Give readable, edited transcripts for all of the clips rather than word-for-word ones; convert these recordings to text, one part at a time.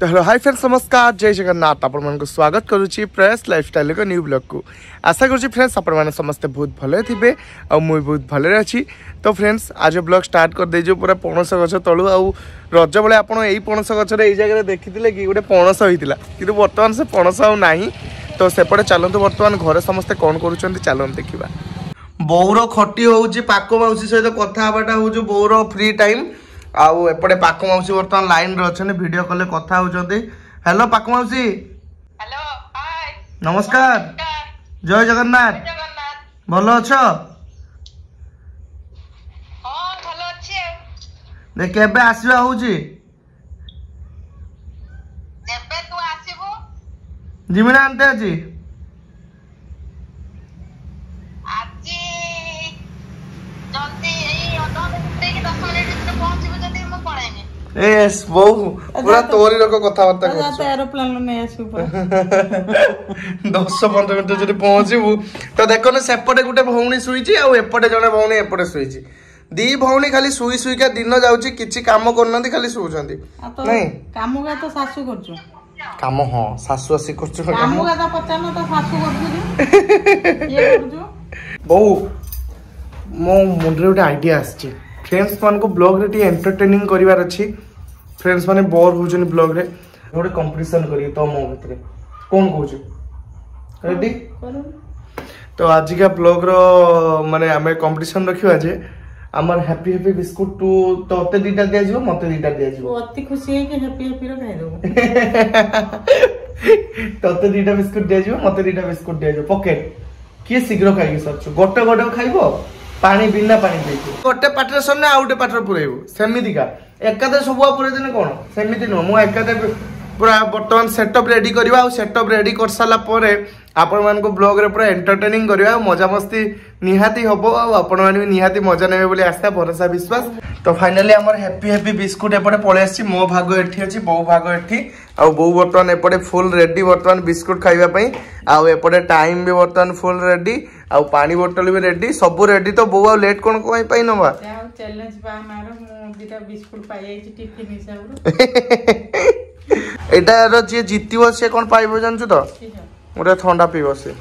तो hello hi friends नमस्कार जय जगन्नाथ आपण को स्वागत करुच्ची प्रयास लाइफस्टाइल को न्यू ब्लॉग को आशा करुच्ची फ्रेंड्स आपण समस्ते बहुत भले थे और मुझे बहुत भले अच्छी। तो फ्रेंड्स आज ब्लॉग स्टार्ट कर दे पूरा पणस गछ तलू आउ रज बेले आप पणस गचर ये जगह देखी कि गोटे पणस होता कि बर्तमान से पणस आउ ना। तो सेपटे चलतु बर्तमान घरे समस्ते कौन कर चलते देखा बौर खटी हूँ पाक मौसी सहित कथा हूँ बौर फ्री टाइम आउ एपटे पाक मौसी बर्तमान लाइन रे अछन वीडियो कॉल कथा होचंती। हेलो पाक मौसी। हेलो हाय नमस्कार जय जगन्नाथ भलो अछो हां भलो अछि दे केबे आसीबा होउची जेबे तू आसीबो जिमिना आनते अछि आजी जल्दी एई अधा घंटे के 10 मिनिट में पहुंचबो जदी म पळाइनी एस बहु पूरा तोरी लोक कथा बार्ता कर जा एरोप्लेन लो नै आसी ऊपर 10-15 मिनिट जदी पहुंचबू तो देखो न सेपटे गुटे भौणी सुईची आ एपटे जने भौणी एपटे सुईची दी भौणी खाली सुई सुई का दिन जाउची किछि काम करनंती खाली सुउचंती नहीं काम का तो सासू करछु काम हां सासू आसी करछु काम का तो पचानो तो सासू करछु ये करछु बहु मो मुंडरे उटे आईडिया आछि फ्रेंड्स मान को ब्लॉग रे टी एंटरटेनिंग करिवार अछि। फ्रेंड्स माने बोर होजनी ब्लॉग रे गोटे कंपटीशन करी तो मो भितरे कोन कहूछु रेडी तो आज का ब्लॉग रो माने हमें कंपटीशन रखिवा जे हमर हैप्पी हैप्पी बिस्कुट टू तो ओते दीटा दिया जिवो मते दीटा दिया जिवो अति खुशी है कि हैप्पी हैप्पी रो खाइ देबो तो ओते दीटा बिस्कुट दिया जिवो मते दीटा बिस्कुट दिया जिवो पॉकेट किए शीघ्र खाइ सरछु गोटे गोटे खाइबो पानी बिना पानी पीबो गोटे पाटर सने आ गोटे पाटर पुरेबो सेमिति का एकादे सब पुरे दिन कोन सेमिति न मो एकादे पूरा वर्तमान सेटअप रेडी करवा और सेटअप रेडी कर साला परे आपण मान को ब्लॉग रे पूरा एंटरटेनिंग करवा मजा मस्ती निहाती हबो आ आपण मान भी निहाती मजा नेबे बोली आशा भरोसा विश्वास। तो फाइनली हमर हैप्पी हैप्पी बिस्कुट एपटे पळे आछि मो भाग एठी अछि बो भाग एठी आ बो वर्तमान एपटे फुल रेडी वर्तमान बिस्कुट खाइबा पई आ एपटे टाइम भी वर्तमान फुल रेडी आ पानी बोतल भी रेडी सब रेडी। तो बो लेट कोन कोइ पई नबा चैलेंज बा मारो मु दिटा बिस्कुट पाइ आइछि टिफिन हिसाब एटा रो जे जीतिबो से कोन पाइबो जानछु तो मोरे ठंडा पीबो से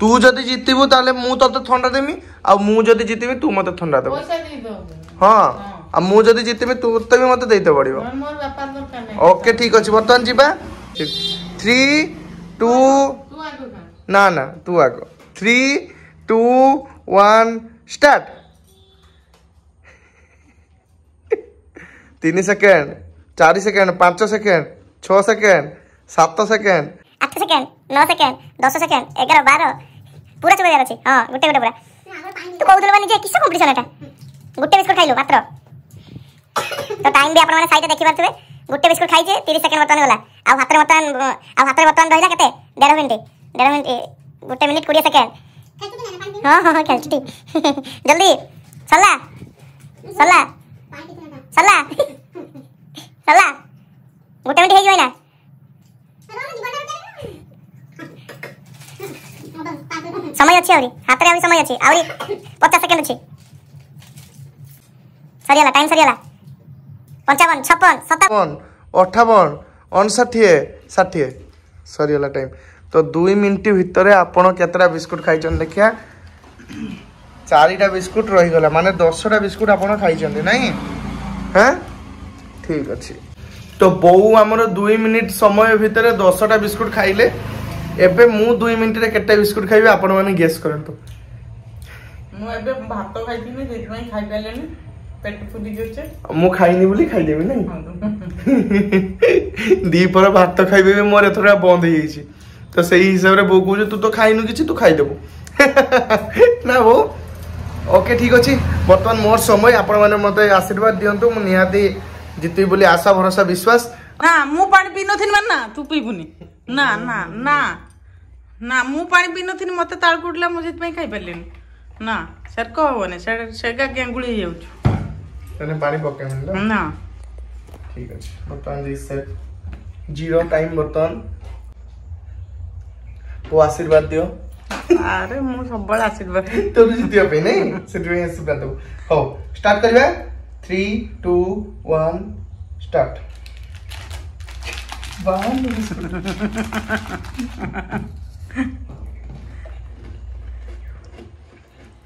तू जदि जीतिबू ताले मु तते ठंडा देमी आ मु जदि जीतिबी तू मते ठंडा देबो पैसा दे दो हां आ मु जदि जीतिबी तू तते भी मते देते पड़िबो मोर व्यापार दरकार नै ओके ठीक अछि बर्तन जीबा 3 2 तू आगो ना ना तू आगो 3 2 1 start 3 second 4 second 5 second 6 second 7 second 8 second 9 second 10 second 11 12 पूरा चबे जाय अछि हां गुटे गुटे पूरा तू कहउदल बनी जे किस कंपटीशन एटा गुटे बिस्कुट खाइलो मात्र तो टाइम भी आपण माने साइड देखि परथबे गुटे बिस्कुट खाइ जे 30 सेकंड बर्तन होला आ हातरे बर्तन रहिला केते 1.5 मिनिट गुटे मिनिट 20 सेकंड हां हां खेल ठीक जल्दी सल्ला सल्ला सल्ला सल्ला गुटे मिनिट हे जोइला समय अच्छी आउरी हाथ रे अभी समय अच्छी आउरी 50 सेकंड अच्छी सरियाला टाइम सरियाला 55 56 57 58 59 60 सरियाला टाइम। तो 2 मिनिट भितरे आपण केतरा बिस्कुट खाइचन देखिया 4टा बिस्कुट रही गला माने 10टा बिस्कुट आपण खाइचन नहीं हैं ठीक अछि। तो बहु हमर 2 मिनिट समय भितरे 10टा बिस्कुट खाइले एबे मु 2 मिनिट रे केते बिस्कुट खाइबे आपण माने गेस करंतु मु एबे भात खाइथिनी देखमै खाइ पालेनी पेट फुली गेছে मु खाइनी बोली खाइ देबी नहीं दी पर भात खाइबे मोर एथरा बंद हो जाइछि। तो सही हिसाब रे बो कहू तू तो खाइनु किछि तू खाइ देबो ना वो ओके ठीक अछि। वर्तमान मोर समय आपण माने मते आशीर्वाद दियंतु मु निहाती जितै बोली आशा भरोसा विश्वास ना मु पानी पी नथिन मानना तू पीबुनी ना ना ना ना मु पानी पी नथिन मते ताळ कुडला मु जित पई खाइ परलेनी ना सर को होने सेगा गेंगुली जाउछु तने पानी पके मिलला ना ठीक अछि। वर्तमान रिसेट 0 टाइम वर्तमान वो आशीर्वाद दियो अरे मु सब आशीर्वाद तो जितिया पे नहीं सेट आशीर्वाद दो हो स्टार्ट करबे 3 2 1 स्टार्ट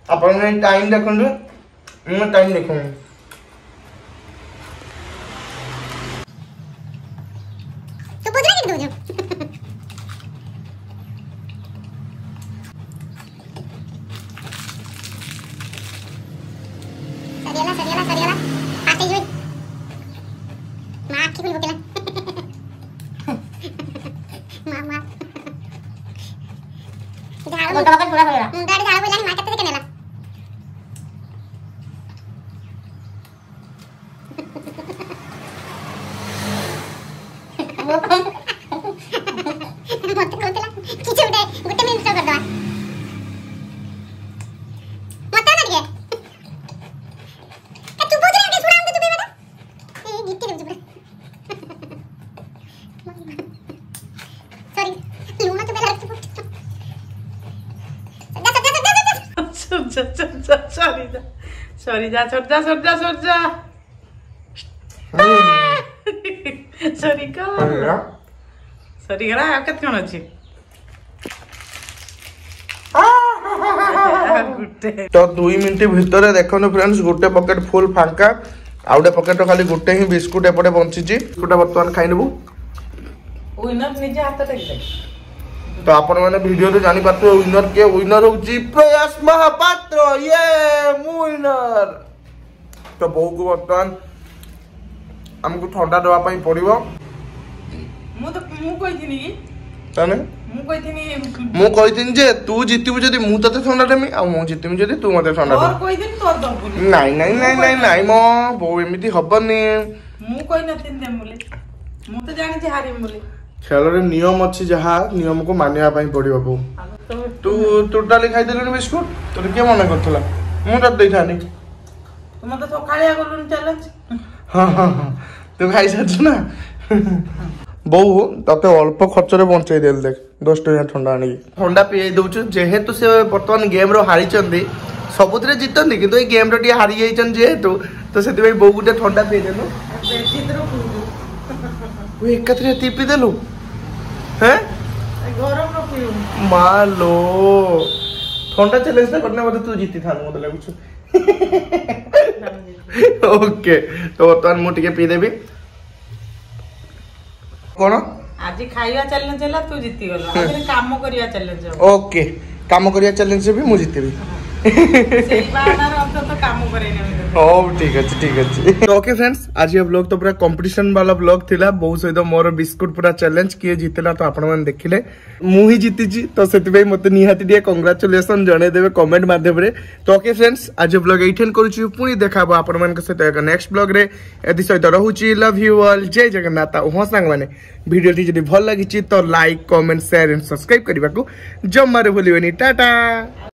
अपन टाइम देखो मैं टाइम देखूंगी तू पूछ रहा है कि सरियाला आते ही मां की बोल बोला मां झाड़ बोल का पूरा हो गया मुंडाड़ी झाड़ बोला मां कते केनेला मत कोतला किछ उडे गुटे मिनट कर दवा मत ना के तू बोल रहा है सुना हम तो बेटा ए गीत के दे सॉरी लूना तो बेला सॉरी जा छोड़ जा सॉरी करा आ केत कोन अछि तो 2 मिनिट भितर देखो फ्रेंड्स गोटे पॉकेट फुल फांका आउटे पॉकेट खाली गोटे ही बिस्कुट एपटे बंची बिस्कुट बर्तमान खाई नेबू विनर निजे हाथ टेक तो आपण माने वीडियो रे जानि पातो विनर होची प्रयास महापात्र ये विनर तो बहु को बर्तमान हमको ठंडा दवा पई पड़िबो मु कहिथिनी कि ताने मु कहिथिन जे तू जितिबु जदी मु तते ठंडा देमी आ मु जितिबु जदी तू मते ठंडा दे और कहिथिन तोर दबुनी नहीं मो बहु एमिति हबनी मु कहि नथिन दे बोले मु तो जानि जे हारिम बोले खेल रे नियम अछि जहा नियम को मानिया पई पड़िबो बो तू टोटली खाइ देलनी बिस्कुट तोर के मना करथला मु त देई थानी तुम तो सकाळिया गलुन चैलेंज हां तू खाइ सच ना बहु तते अल्प खर्च रे बंचाई देल देख 10 टका ठंडा आनी ठंडा पिए दउछु जेहेतु से वर्तमान गेम रो हारी चंदी सबुतरे जितंदी किंतु ए गेम रो टी हारी जाइचन जेहेतु तो सेति भाई बहु गुटे ठंडा पिए देलो बेचिद्रो कुदु ओ एकत्रे टिपी देलु हैं गरम रो पिउ मालो ठंडा चैलेंज ना करना मते तू जीती थान मते लागुछु ओके तो वर्तमान मु टिके पी देबी कोन आज खाइया चैलेंज हला तू जीती गलो आज काम करिया चैलेंज ओके काम करिया चैलेंज भी मु जीतेबी सेई बानार अंत तो काम करे नै ओ ठीक अछि तो ओके फ्रेंड्स आज ये व्लॉग तो पूरा कंपटीशन वाला व्लॉग थिला बहुत सहित मोर बिस्कुट पूरा चैलेंज किए जीतला तो आपण मन देखिले मु ही जीती जी तो सेति भाई मते निहाती दिए कांग्रेचुलेशन जणे देबे कमेंट माध्यम रे तो ओके फ्रेंड्स आज व्लॉग एठन करूची पुनी देखाबो आपण मन के सहित एक नेक्स्ट व्लॉग रे एदि सहित रहूची लव यू ऑल जय जगन्नाथ हो संग माने वीडियो टी जदी भल लागिची तो like comment share and subscribe करबा को जम्मा रे भूलिबनी टाटा।